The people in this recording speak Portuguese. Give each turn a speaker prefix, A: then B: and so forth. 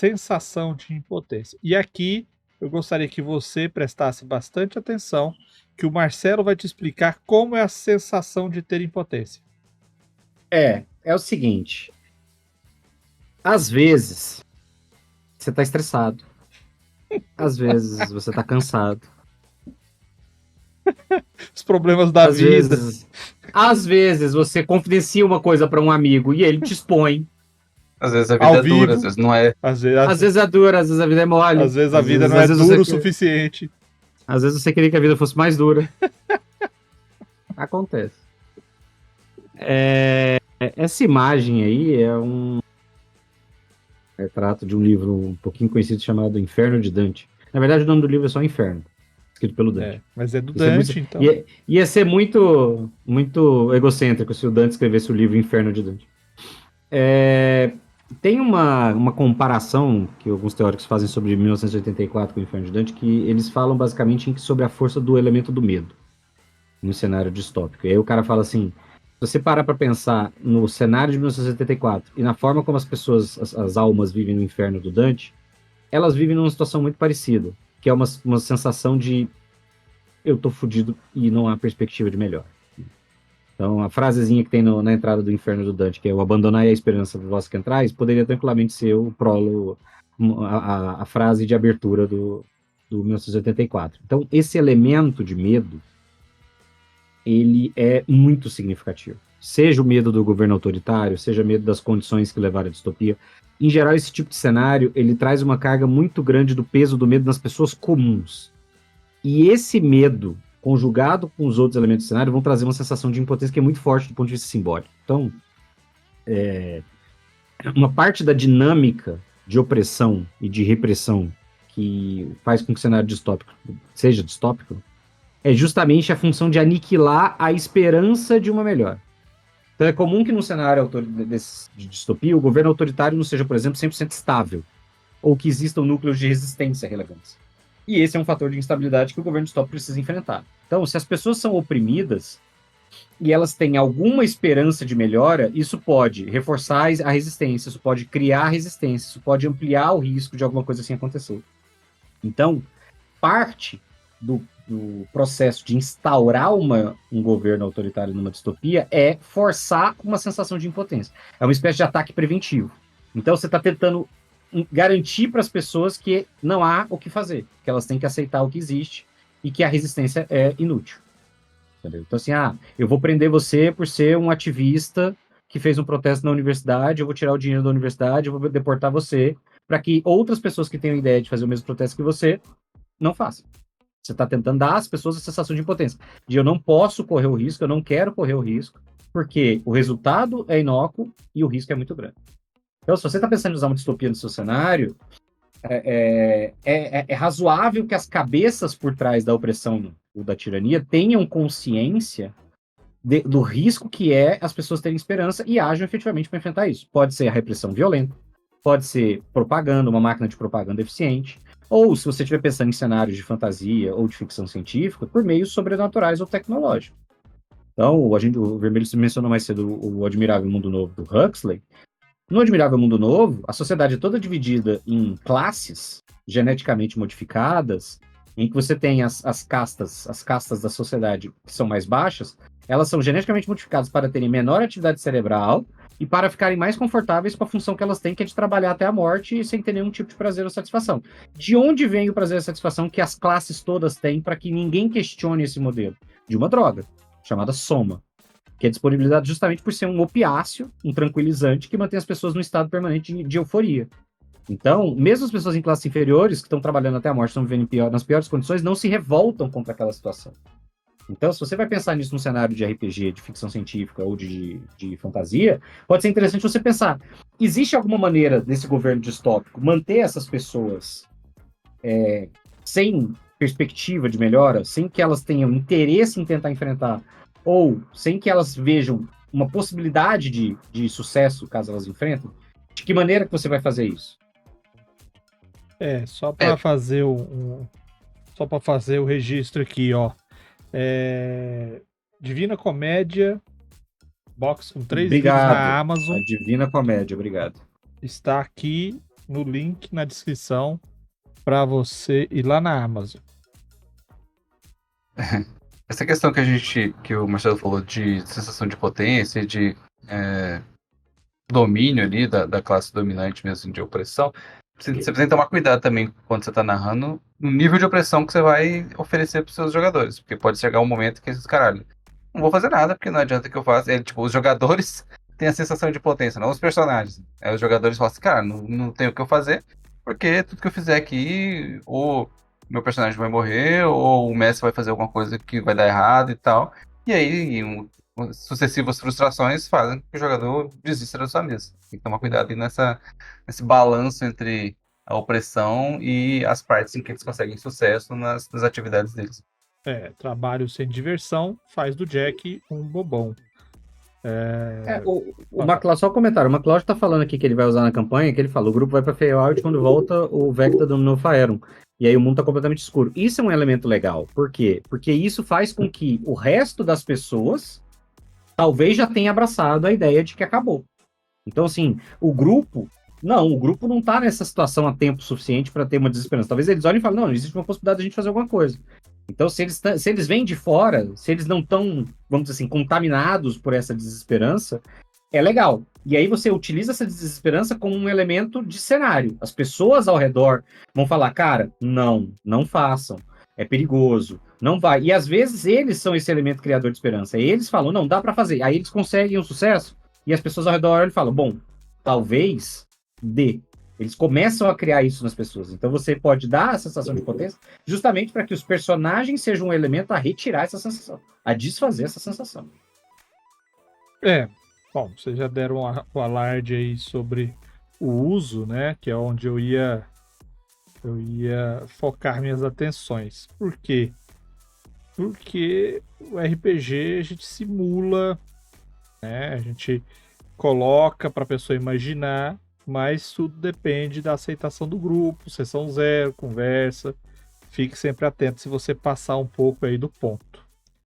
A: sensação de impotência. E aqui eu gostaria que você prestasse bastante atenção, que o Marcelo vai te explicar como é a sensação de ter impotência.
B: É o seguinte. Às vezes, você tá estressado. Às vezes, você tá cansado.
A: Os problemas da vida.
B: Às vezes, você confidencia uma coisa para um amigo e ele te expõe.
C: Às vezes a vida
A: Ao
C: é dura,
A: vivo.
C: às vezes não é.
A: Às
B: Às vezes é dura, às vezes a vida é mole.
A: vezes a vida não é dura o suficiente.
B: Às vezes você queria que a vida fosse mais dura. Acontece. Essa imagem aí é um retrato de um livro um pouquinho conhecido chamado Inferno de Dante. Na verdade, o nome do livro é só Inferno, escrito pelo Dante.
A: Mas é do Dante, então.
B: Ia ser muito, muito egocêntrico se o Dante escrevesse o livro Inferno de Dante. Tem uma comparação que alguns teóricos fazem sobre 1984 com o Inferno de Dante, que eles falam basicamente sobre a força do elemento do medo no cenário distópico. E aí o cara fala assim, se você parar para pensar no cenário de 1984 e na forma como as pessoas, as almas vivem no inferno do Dante, elas vivem numa situação muito parecida, que é uma sensação de eu tô fudido e não há perspectiva de melhor. Então, a frasezinha que tem na entrada do inferno do Dante, que é o abandonai a esperança do vós que entrais, poderia tranquilamente ser o prólogo, a frase de abertura do 1984. Então, esse elemento de medo, ele é muito significativo. Seja o medo do governo autoritário, seja o medo das condições que levaram à distopia. Em geral, esse tipo de cenário, ele traz uma carga muito grande do peso do medo nas pessoas comuns. E esse medo, conjugado com os outros elementos do cenário, vão trazer uma sensação de impotência que é muito forte do ponto de vista simbólico. Então, uma parte da dinâmica de opressão e de repressão que faz com que o cenário distópico seja distópico é justamente a função de aniquilar a esperança de uma melhor. Então é comum que num cenário de distopia o governo autoritário não seja, por exemplo, 100% estável, ou que existam núcleos de resistência relevantes. E esse é um fator de instabilidade que o governo distópico precisa enfrentar. Então, se as pessoas são oprimidas e elas têm alguma esperança de melhora, isso pode reforçar a resistência, isso pode criar resistência, isso pode ampliar o risco de alguma coisa assim acontecer. Então, parte do processo de instaurar um governo autoritário numa distopia é forçar uma sensação de impotência. É uma espécie de ataque preventivo. Então, você está tentando garantir para as pessoas que não há o que fazer, que elas têm que aceitar o que existe e que a resistência é inútil. Entendeu? Então, assim, eu vou prender você por ser um ativista que fez um protesto na universidade, eu vou tirar o dinheiro da universidade, eu vou deportar você, para que outras pessoas que tenham ideia de fazer o mesmo protesto que você não façam. Você está tentando dar às pessoas a sensação de impotência, de eu não posso correr o risco, eu não quero correr o risco, porque o resultado é inócuo e o risco é muito grande. Então, se você está pensando em usar uma distopia no seu cenário, é razoável que as cabeças por trás da opressão ou da tirania tenham consciência do risco que é as pessoas terem esperança e ajam efetivamente para enfrentar isso. Pode ser a repressão violenta, pode ser propaganda, uma máquina de propaganda eficiente, ou se você estiver pensando em cenários de fantasia ou de ficção científica, por meios sobrenaturais ou tecnológicos. Então, o Vermelho mencionou mais cedo o Admirável Mundo Novo do Huxley. No Admirável Mundo Novo, a sociedade é toda dividida em classes geneticamente modificadas, em que você tem as castas da sociedade que são mais baixas, elas são geneticamente modificadas para terem menor atividade cerebral e para ficarem mais confortáveis com a função que elas têm, que é de trabalhar até a morte sem ter nenhum tipo de prazer ou satisfação. De onde vem o prazer e a satisfação que as classes todas têm para que ninguém questione esse modelo? De uma droga, chamada soma, que é disponibilizado justamente por ser um opiáceo, um tranquilizante, que mantém as pessoas num estado permanente de euforia. Então, mesmo as pessoas em classes inferiores, que estão trabalhando até a morte, estão vivendo nas piores condições, não se revoltam contra aquela situação. Então, se você vai pensar nisso num cenário de RPG, de ficção científica ou de fantasia, pode ser interessante você pensar, existe alguma maneira desse governo distópico manter essas pessoas sem perspectiva de melhora, sem que elas tenham interesse em tentar enfrentar, ou sem que elas vejam uma possibilidade de sucesso caso elas enfrentem? De que maneira que você vai fazer isso?
A: Só para fazer só para fazer o registro aqui, ó. Divina Comédia, box com 3 livros na Amazon.
B: A Divina Comédia, obrigado.
A: Está aqui no link na descrição para você ir lá na Amazon.
C: Essa questão que o Marcelo falou de sensação de potência e de domínio ali da classe dominante mesmo, de opressão, você precisa tomar cuidado também quando você está narrando no nível de opressão que você vai oferecer para os seus jogadores, porque pode chegar um momento que esses caralho, não vou fazer nada, porque não adianta que eu faça. Tipo, os jogadores têm a sensação de potência, não os personagens. Os jogadores falam assim, cara, não tem o que eu fazer, porque tudo que eu fizer aqui, ou meu personagem vai morrer, ou o mestre vai fazer alguma coisa que vai dar errado e tal. E aí, sucessivas frustrações fazem que o jogador desista da sua mesa. Tem que tomar cuidado aí nesse balanço entre a opressão e as partes em que eles conseguem sucesso nas atividades deles.
A: Trabalho sem diversão faz do Jack um bobão.
B: O MacLeod, só um comentário. O MacLeod tá falando aqui que ele vai usar na campanha, que ele fala, o grupo vai pra Feywild e quando volta, o Vecta dominou Faerun. E aí o mundo tá completamente escuro. Isso é um elemento legal. Por quê? Porque isso faz com que o resto das pessoas talvez já tenha abraçado a ideia de que acabou. Então, assim, o grupo não tá nessa situação há tempo suficiente para ter uma desesperança. Talvez eles olhem e falem, não, existe uma possibilidade de a gente fazer alguma coisa. Então, se eles vêm de fora, se eles não estão, vamos dizer assim, contaminados por essa desesperança, é legal. E aí você utiliza essa desesperança como um elemento de cenário. As pessoas ao redor vão falar, cara, não façam. É perigoso. Não vai. E às vezes eles são esse elemento criador de esperança. E eles falam, não, dá para fazer. Aí eles conseguem um sucesso e as pessoas ao redor olham e falam, bom, talvez dê. Eles começam a criar isso nas pessoas. Então você pode dar a sensação de potência justamente para que os personagens sejam um elemento a retirar essa sensação, a desfazer essa sensação.
A: Bom, vocês já deram o alarde aí sobre o uso, né? Que é onde eu ia focar minhas atenções. Por quê? Porque o RPG a gente simula, né? A gente coloca para a pessoa imaginar, mas tudo depende da aceitação do grupo, sessão zero, conversa. Fique sempre atento se você passar um pouco aí do ponto.